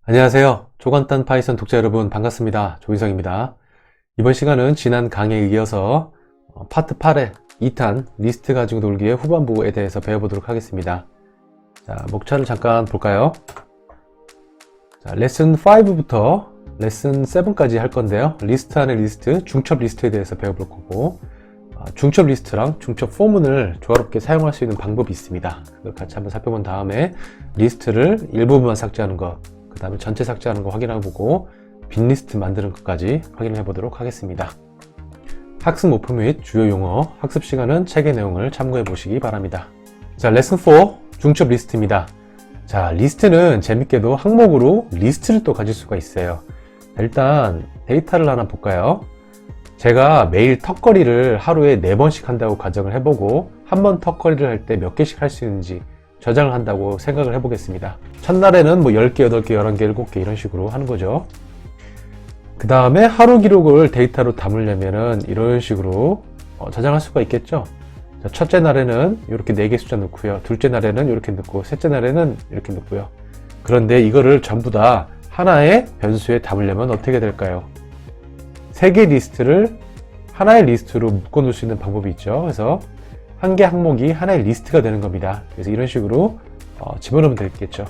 안녕하세요. 초간단 파이썬 독자 여러분 반갑습니다. 조인성입니다. 이번 시간은 지난 강의에 이어서 파트 8의 2탄 리스트 가지고 놀기의 후반부에 대해서 배워보도록 하겠습니다. 자, 목차를 잠깐 볼까요? 자, 레슨 5부터 레슨 7까지 할 건데요. 리스트 안의 리스트, 중첩 리스트에 대해서 배워볼 거고, 중첩 리스트랑 중첩 포문을 조화롭게 사용할 수 있는 방법이 있습니다. 그걸 같이 한번 살펴본 다음에 리스트를 일부분만 삭제하는 것, 그 다음에 전체 삭제하는 거 확인해보고 빈 리스트 만드는 것까지 확인해 보도록 하겠습니다. 학습 목표 및 주요 용어, 학습 시간은 책의 내용을 참고해 보시기 바랍니다. 자, 레슨 4 중첩 리스트입니다. 자, 리스트는 재밌게도 항목으로 리스트를 또 가질 수가 있어요. 일단 데이터를 하나 볼까요? 제가 매일 턱걸이를 하루에 4번씩 한다고 가정을 해보고 한 번 턱걸이를 할 때 몇 개씩 할 수 있는지 저장을 한다고 생각을 해보겠습니다. 첫날에는 뭐 10개, 8개, 11개, 7개 이런 식으로 하는 거죠. 그 다음에 하루 기록을 데이터로 담으려면은 이런 식으로 저장할 수가 있겠죠. 자, 첫째 날에는 이렇게 4개 숫자 넣고요. 둘째 날에는 이렇게 넣고, 셋째 날에는 이렇게 넣고요. 그런데 이거를 전부 다 하나의 변수에 담으려면 어떻게 될까요? 3개 리스트를 하나의 리스트로 묶어 놓을 수 있는 방법이 있죠. 그래서 한 개 항목이 하나의 리스트가 되는 겁니다. 그래서 이런 식으로 집어넣으면 되겠죠.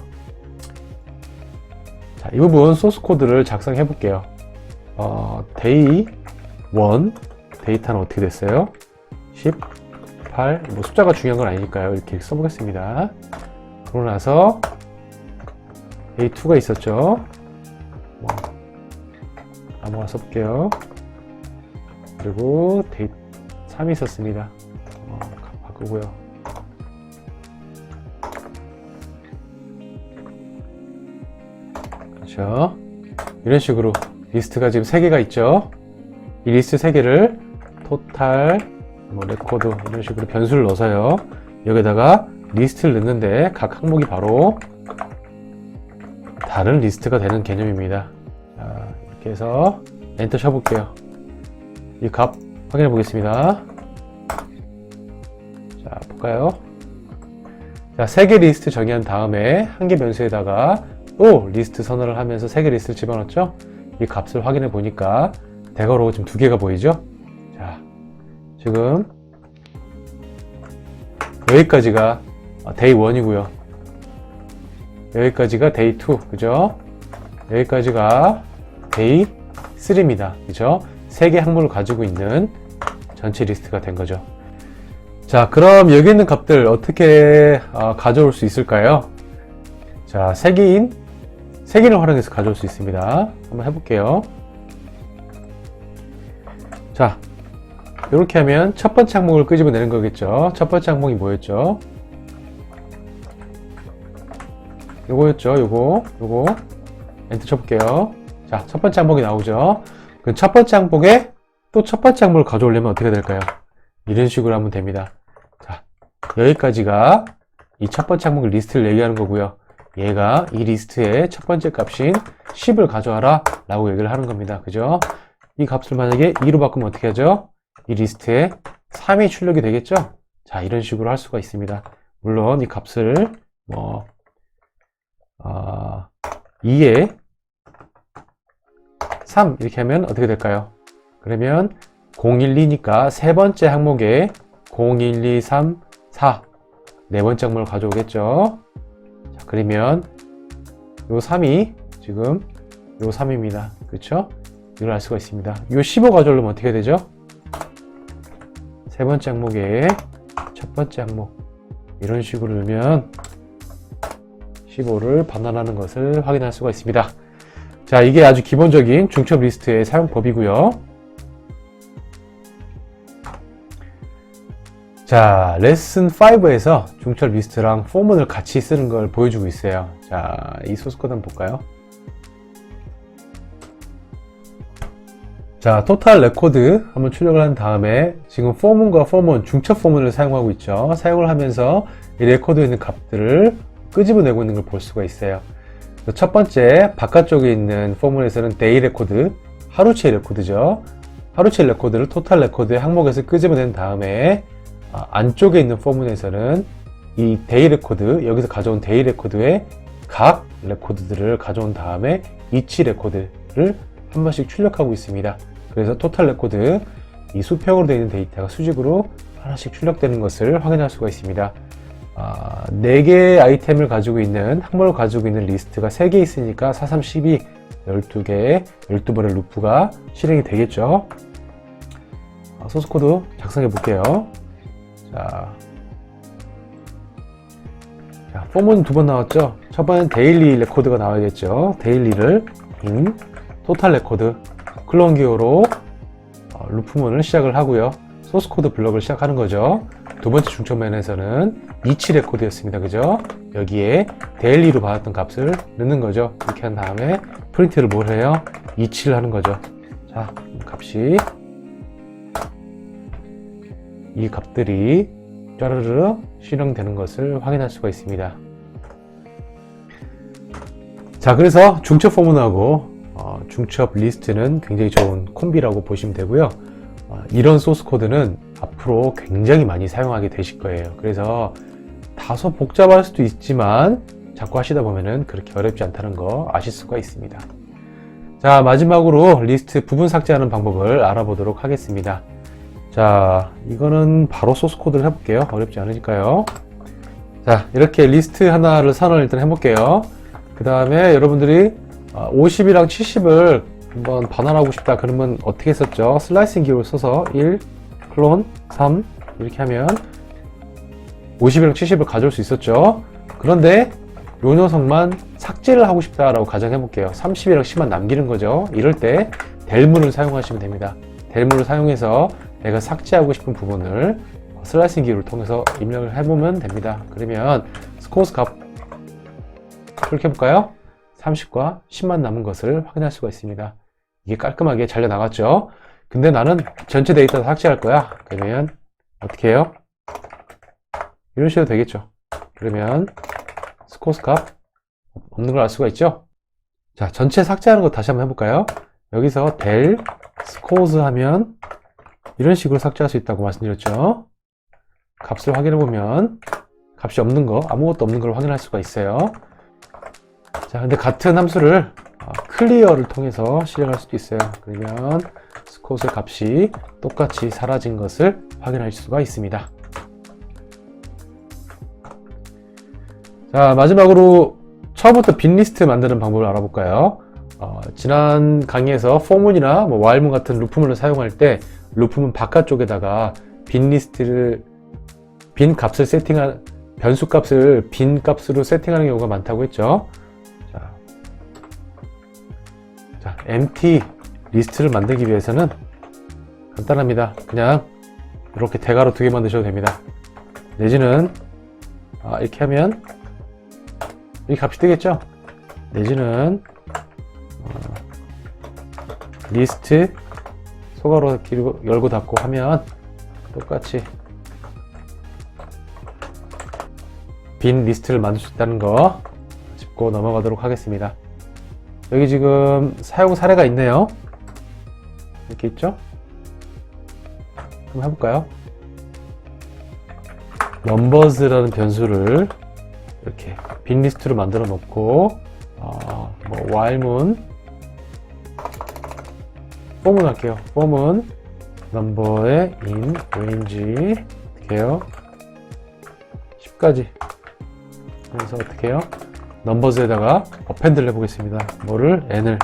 자, 이 부분 소스 코드를 작성해 볼게요. day 1 데이터는 어떻게 됐어요? 18 뭐 숫자가 중요한 건 아니니까요. 이렇게 써보겠습니다. 그러고 나서 day 2가 있었죠. 아무거나 써볼게요. 그리고 day 3이 있었습니다. 바꾸고요. 그렇죠. 이런 식으로 리스트가 지금 3개가 있죠. 이 리스트 3개를 토탈, 레코드 이런 식으로 변수를 넣어서요. 여기다가 리스트를 넣는데 각 항목이 바로 다른 리스트가 되는 개념입니다. 자, 이렇게 해서 엔터 쳐볼게요. 이 값 확인해 보겠습니다. 자, 볼까요? 자, 3개 리스트 정의한 다음에 한 개 변수에다가 또 리스트 선언을 하면서 3개 리스트를 집어넣었죠? 이 값을 확인해 보니까 대괄호 지금 2개가 보이죠? 자, 지금 여기까지가 day 1이고요. 여기까지가 day 2, 그죠? 여기까지가 day 3입니다. 그죠? 3개 항목을 가지고 있는 전체 리스트가 된 거죠. 자, 그럼 여기 있는 값들 어떻게 가져올 수 있을까요? 자, 세기를 활용해서 가져올 수 있습니다. 한번 해볼게요. 자, 이렇게 하면 첫 번째 항목을 끄집어내는 거겠죠. 첫 번째 항목이 뭐였죠? 요거였죠. 요거 엔터 쳐볼게요. 자, 첫 번째 항목이 나오죠. 그럼 첫 번째 항목에 또 첫 번째 항목을 가져오려면 어떻게 될까요? 이런 식으로 하면 됩니다. 자, 여기까지가 이 첫 번째 항목 리스트를 얘기하는 거고요. 얘가 이 리스트의 첫 번째 값인 10을 가져와라 라고 얘기를 하는 겁니다. 그죠? 이 값을 만약에 2로 바꾸면 어떻게 하죠? 이 리스트에 3이 출력이 되겠죠? 자, 이런 식으로 할 수가 있습니다. 물론 이 값을 2에 3 이렇게 하면 어떻게 될까요? 그러면 012니까 세 번째 항목에 0, 1, 2, 3, 4 네 번째 항목을 가져오겠죠. 자, 그러면 요 3이 지금 요 3입니다. 그렇죠? 이걸 알 수가 있습니다. 요 15 가져오려면 어떻게 되죠? 세 번째 항목에 첫 번째 항목 이런 식으로 넣으면 15를 반환하는 것을 확인할 수가 있습니다. 자, 이게 아주 기본적인 중첩 리스트의 사용법이고요. 자, 레슨 5에서 중첩 리스트랑 포문을 같이 쓰는 걸 보여주고 있어요. 자, 이 소스 코드 한번 볼까요? 자, 토탈 레코드 한번 출력을 한 다음에 지금 포문과 포문, 중첩 포문을 사용하고 있죠. 사용을 하면서 이 레코드에 있는 값들을 끄집어내고 있는 걸 볼 수가 있어요. 첫 번째 바깥쪽에 있는 포문에서는 데이 레코드, 하루치 레코드죠. 하루치 레코드를 토탈 레코드의 항목에서 끄집어낸 다음에 안쪽에 있는 포문에서는 이 데이 레코드, 여기서 가져온 데이 레코드의 각 레코드들을 가져온 다음에 each 레코드를 한 번씩 출력하고 있습니다. 그래서 토탈 레코드, 이 수평으로 되어 있는 데이터가 수직으로 하나씩 출력되는 것을 확인할 수가 있습니다. 4개의 아이템을 가지고 있는, 항목을 가지고 있는 리스트가 3개 있으니까 4, 3, 12, 12개의 12번의 루프가 실행이 되겠죠. 소스 코드 작성해 볼게요. 자, 폼은 2번 나왔죠. 첫 번째는 데일리 레코드가 나와야겠죠. 데일리를 in 토탈 레코드 클론 기호로 루프문을 시작을 하고요. 소스 코드 블럭을 시작하는 거죠. 두 번째 중첩면에서는 each 레코드였습니다. 그죠? 여기에 데일리로 받았던 값을 넣는 거죠. 이렇게 한 다음에 프린트를 뭘 해요? each를 하는 거죠. 자, 값이 이 값들이 짜르르 실행되는 것을 확인할 수가 있습니다. 자, 그래서 중첩 포문하고 중첩 리스트는 굉장히 좋은 콤비라고 보시면 되고요. 이런 소스 코드는 앞으로 굉장히 많이 사용하게 되실 거예요. 그래서 다소 복잡할 수도 있지만 자꾸 하시다 보면은 그렇게 어렵지 않다는 거 아실 수가 있습니다. 자, 마지막으로 리스트 부분 삭제하는 방법을 알아보도록 하겠습니다. 자, 이거는 바로 소스 코드를 해볼게요. 어렵지 않으니까요. 자, 이렇게 리스트 하나를 선언을 일단 해볼게요. 그 다음에 여러분들이 50이랑 70을 한번 반환하고 싶다 그러면 어떻게 했었죠? 슬라이싱 기호를 써서 1, 클론, 3 이렇게 하면 50이랑 70을 가져올 수 있었죠. 그런데 요 녀석만 삭제를 하고 싶다라고 가정해 볼게요. 30이랑 10만 남기는 거죠. 이럴 때 델문을 사용하시면 됩니다. 델문을 사용해서 내가 삭제하고 싶은 부분을 슬라이싱 기호를 통해서 입력을 해보면 됩니다. 그러면 스코어스 값 클릭해 볼까요? 30과 10만 남은 것을 확인할 수가 있습니다. 이게 깔끔하게 잘려 나갔죠. 근데 나는 전체 데이터 다 삭제할 거야. 그러면 어떻게 해요? 이런 식으로 되겠죠. 그러면 스코어스 값 없는 걸 알 수가 있죠. 자, 전체 삭제하는 거 다시 한번 해볼까요? 여기서 del scores 하면 이런 식으로 삭제할 수 있다고 말씀드렸죠. 값을 확인해 보면 값이 없는 거, 아무것도 없는 걸 확인할 수가 있어요. 자, 근데 같은 함수를 클리어를 통해서 실행할 수도 있어요. 그러면 스코어의 값이 똑같이 사라진 것을 확인할 수가 있습니다. 자, 마지막으로 처음부터 빈 리스트 만드는 방법을 알아볼까요? 지난 강의에서 for문이나 while문 같은 루프문을 사용할 때 루프문 바깥쪽에다가 빈 리스트를 빈 값을 세팅한 변수 값을 빈 값으로 세팅하는 경우가 많다고 했죠. 자, empty 리스트를 만들기 위해서는 간단합니다. 그냥 이렇게 대괄호 2개 만드셔도 됩니다. 내지는 이렇게 하면 이 값이 뜨겠죠. 내지는 리스트 소괄호 열고 닫고 하면 똑같이 빈 리스트를 만들 수 있다는 거 짚고 넘어가도록 하겠습니다. 여기 지금 사용 사례가 있네요. 이렇게 있죠? 한번 해볼까요? numbers라는 변수를 이렇게 빈 리스트로 만들어 놓고 while문 form은 할게요. form은 number의 in range 어떻게 해요? 10까지 그래서 어떻게 해요? 넘버즈에다가 append를 해보겠습니다. 뭐를? n을.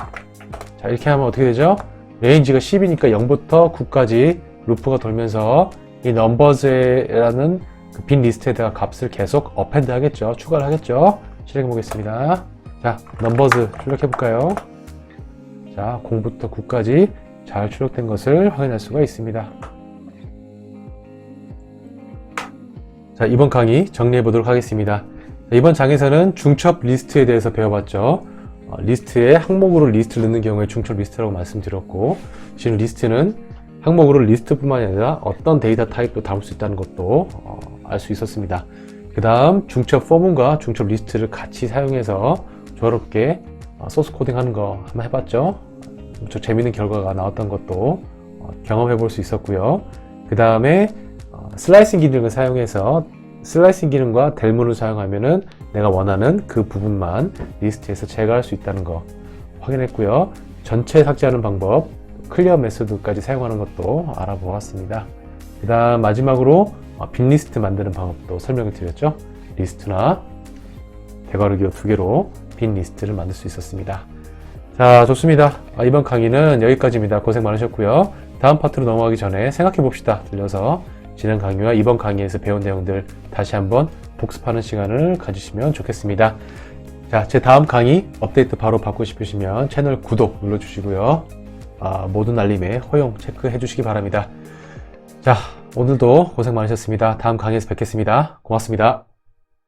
자, 이렇게 하면 어떻게 되죠? 레인지가 10이니까 0부터 9까지 루프가 돌면서 이 넘버즈라는 그 빈 리스트에다가 값을 계속 append 하겠죠. 추가를 하겠죠. 실행해 보겠습니다. 자, 넘버즈 출력해 볼까요? 자, 0부터 9까지 잘 출력된 것을 확인할 수가 있습니다. 자, 이번 강의 정리해 보도록 하겠습니다. 이번 장에서는 중첩 리스트에 대해서 배워봤죠. 리스트에 항목으로 리스트를 넣는 경우에 중첩 리스트라고 말씀드렸고, 지금 리스트는 항목으로 리스트뿐만 아니라 어떤 데이터 타입도 담을 수 있다는 것도 알 수 있었습니다. 그 다음 중첩 포문과 중첩 리스트를 같이 사용해서 조화롭게 소스 코딩하는 거 한번 해봤죠. 엄청 재밌는 결과가 나왔던 것도 경험해 볼 수 있었고요. 그 다음에 슬라이싱 기능을 사용해서 슬라이싱 기능과 델문을 사용하면은 내가 원하는 그 부분만 리스트에서 제거할 수 있다는 거 확인했고요. 전체 삭제하는 방법, 클리어 메소드까지 사용하는 것도 알아보았습니다. 그 다음 마지막으로 빈 리스트 만드는 방법도 설명을 드렸죠. 리스트나 대괄호 기호 2개로 빈 리스트를 만들 수 있었습니다. 자, 좋습니다. 이번 강의는 여기까지입니다. 고생 많으셨고요. 다음 파트로 넘어가기 전에 생각해 봅시다. 들려서 지난 강의와 이번 강의에서 배운 내용들 다시 한번 복습하는 시간을 가지시면 좋겠습니다. 자, 제 다음 강의 업데이트 바로 받고 싶으시면 채널 구독 눌러주시고요. 모든 알림에 허용 체크해 주시기 바랍니다. 자, 오늘도 고생 많으셨습니다. 다음 강의에서 뵙겠습니다. 고맙습니다.